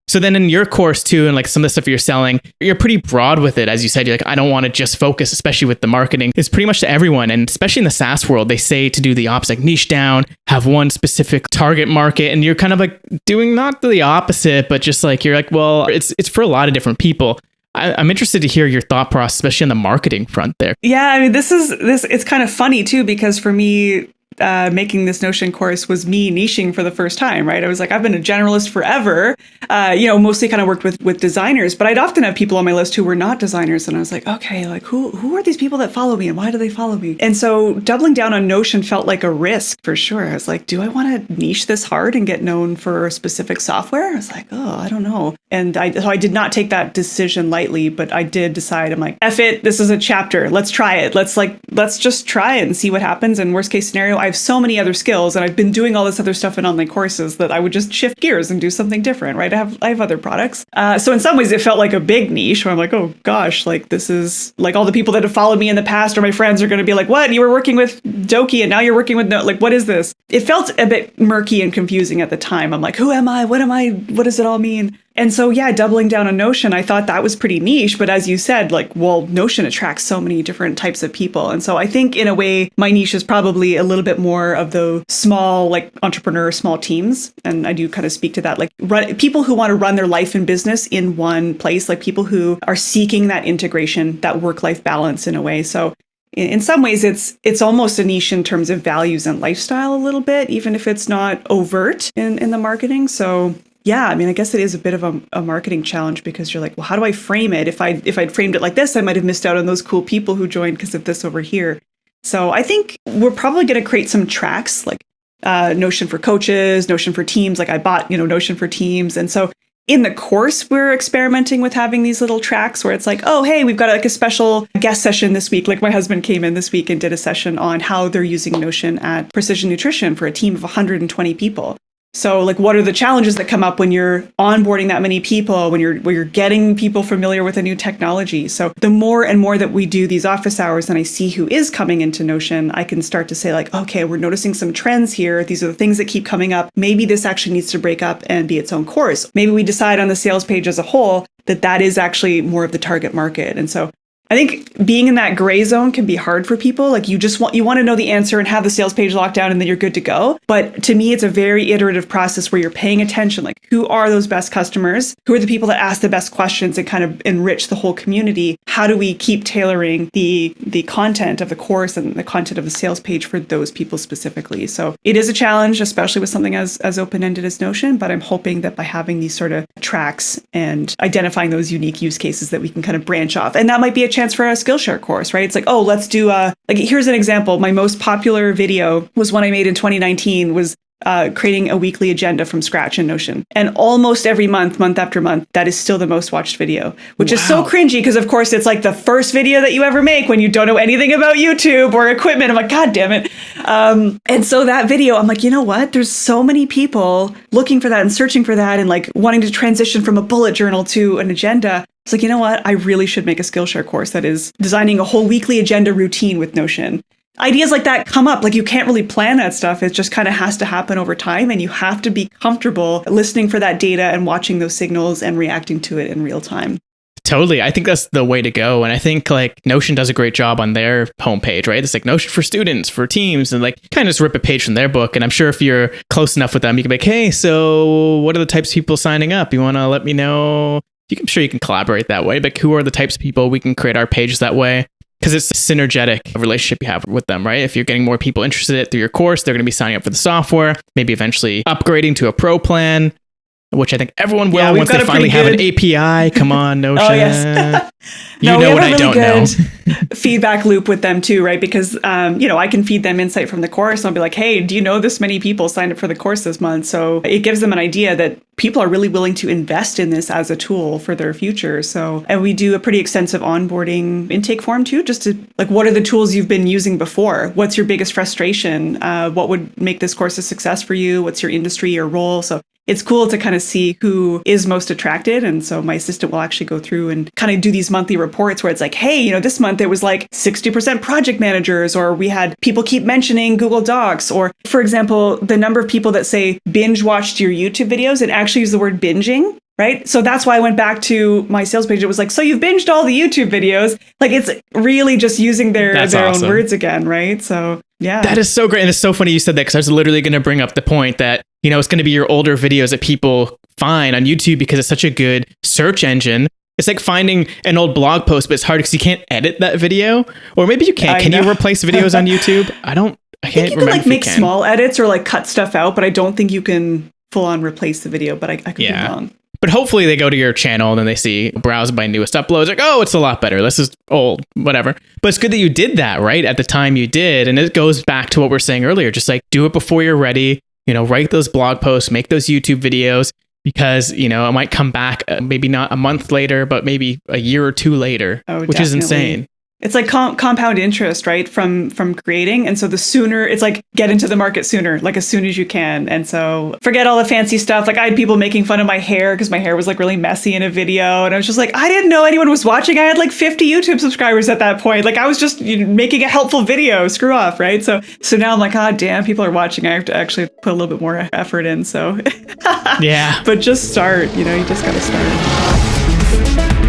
So then in your course too, and like some of the stuff you're selling, you're pretty broad with it. As you said, you're like, I don't want to just focus, especially with the marketing. It's pretty much to everyone. And especially in the SaaS world, they say to do the opposite, like niche down, have one specific target market. And you're kind of like doing not the opposite, but just like, you're like, well, it's for a lot of different people. I'm interested to hear your thought process, especially on the marketing front there. Yeah, I mean, it's kind of funny too, because for me, making this Notion course was me niching for the first time, right? I was like, I've been a generalist forever, mostly kind of worked with designers, but I'd often have people on my list who were not designers. And I was like, okay, like who are these people that follow me and why do they follow me? And so doubling down on Notion felt like a risk for sure. I was like, do I want to niche this hard and get known for a specific software? I was like, oh, I don't know. And so I did not take that decision lightly, but I did decide, I'm like, F it, this is a chapter. Let's try it. Let's just try it and see what happens. And worst case scenario, I have so many other skills and I've been doing all this other stuff in online courses that I would just shift gears and do something different, right? I have other products. So in some ways it felt like a big niche where I'm like, oh gosh, like this is like all the people that have followed me in the past or my friends are going to be like, what? You were working with Doki and now you're working with like, what is this? It felt a bit murky and confusing at the time. I'm like, who am I? What am I? What does it all mean? And so, yeah, doubling down on Notion, I thought that was pretty niche. But as you said, like, well, Notion attracts so many different types of people. And so I think in a way, my niche is probably a little bit more of the small, like entrepreneur, small teams. And I do kind of speak to that, like people who want to run their life and business in one place, like people who are seeking that integration, that work-life balance in a way. So in some ways, it's almost a niche in terms of values and lifestyle a little bit, even if it's not overt in the marketing. So yeah, I mean, I guess it is a bit of a marketing challenge because you're like, well, how do I frame it? If I'd framed it like this, I might have missed out on those cool people who joined because of this over here. So I think we're probably going to create some tracks like Notion for coaches, Notion for teams. Like I bought, Notion for teams. And so in the course, we're experimenting with having these little tracks where it's like, oh, hey, we've got like a special guest session this week. Like my husband came in this week and did a session on how they're using Notion at Precision Nutrition for a team of 120 people. So like, what are the challenges that come up when you're onboarding that many people, when you're getting people familiar with a new technology? So the more and more that we do these office hours and I see who is coming into Notion, I can start to say like, okay, we're noticing some trends here. These are the things that keep coming up. Maybe this actually needs to break up and be its own course. Maybe we decide on the sales page as a whole that is actually more of the target market. And so I think being in that gray zone can be hard for people. Like you want to know the answer and have the sales page locked down and then you're good to go. But to me, it's a very iterative process where you're paying attention. Like who are those best customers? Who are the people that ask the best questions and kind of enrich the whole community? How do we keep tailoring the content of the course and the content of the sales page for those people specifically? So it is a challenge, especially with something as open-ended as Notion. But I'm hoping that by having these sort of tracks and identifying those unique use cases that we can kind of branch off. And that might be a chance for a Skillshare course, right? It's like, oh, let's do here's an example. My most popular video was one I made in 2019 was creating a weekly agenda from scratch in Notion. And almost every month after month, that is still the most watched video, which is so cringy because of course it's like the first video that you ever make when you don't know anything about YouTube or equipment. I'm like, God damn it. And so that video, I'm like, you know what? There's so many people looking for that and searching for that and like wanting to transition from a bullet journal to an agenda. It's like, you know what? I really should make a Skillshare course that is designing a whole weekly agenda routine with Notion. Ideas like that come up. Like you can't really plan that stuff. It just kind of has to happen over time. And you have to be comfortable listening for that data and watching those signals and reacting to it in real time. Totally. I think that's the way to go. And I think like Notion does a great job on their homepage, right? It's like Notion for students, for teams, and like kind of just rip a page from their book. And I'm sure if you're close enough with them, you can be like, hey, so what are the types of people signing up? You want to let me know? I'm sure you can collaborate that way, but who are the types of people we can create our pages that way? Because it's a synergetic relationship you have with them, right? If you're getting more people interested through your course, they're going to be signing up for the software, maybe eventually upgrading to a pro plan, which I think everyone will once they finally have an API. Come on, Notion. Oh, yes. You know what I don't know. Feedback loop with them too, right? Because, I can feed them insight from the course. I'll be like, hey, do you know this many people signed up for the course this month? So it gives them an idea that people are really willing to invest in this as a tool for their future. So, and we do a pretty extensive onboarding intake form too, just to like, what are the tools you've been using before? What's your biggest frustration? What would make this course a success for you? What's your industry or role? So it's cool to kind of see who is most attracted. And so my assistant will actually go through and kind of do these monthly reports where it's like, hey, this month it was like 60% project managers, or we had people keep mentioning Google Docs, or for example, the number of people that say binge watched your YouTube videos and actually use the word binging. right? So that's why I went back to my sales page. It was like, so you've binged all the YouTube videos. Like, it's really just using their awesome. own words again, right? So yeah. That is so great. And it's so funny you said that, because I was literally going to bring up the point that, it's going to be your older videos that people find on YouTube because it's such a good search engine. It's like finding an old blog post, but it's hard because you can't edit that video. Or maybe you can. Can you replace videos on YouTube? I can't think you remember. Can make small edits or like cut stuff out, but I don't think you can full on replace the video, but I could be wrong. But hopefully they go to your channel and then they see browse by newest uploads. Like, oh, it's a lot better. This is old, whatever. But it's good that you did that, right? At the time you did. And it goes back to what we were saying earlier. Just like do it before you're ready. Write those blog posts, make those YouTube videos, because, it might come back maybe not a month later, but maybe a year or two later, which is insane. It's like compound interest, right? From creating. And so the sooner, it's like get into the market sooner, like as soon as you can. And so forget all the fancy stuff. Like I had people making fun of my hair because my hair was like really messy in a video. And I was just like, I didn't know anyone was watching. I had like 50 YouTube subscribers at that point. Like I was just making a helpful video, screw off, right? So now I'm like, oh, damn, people are watching. I have to actually put a little bit more effort in. So yeah, but just start, you just got to start.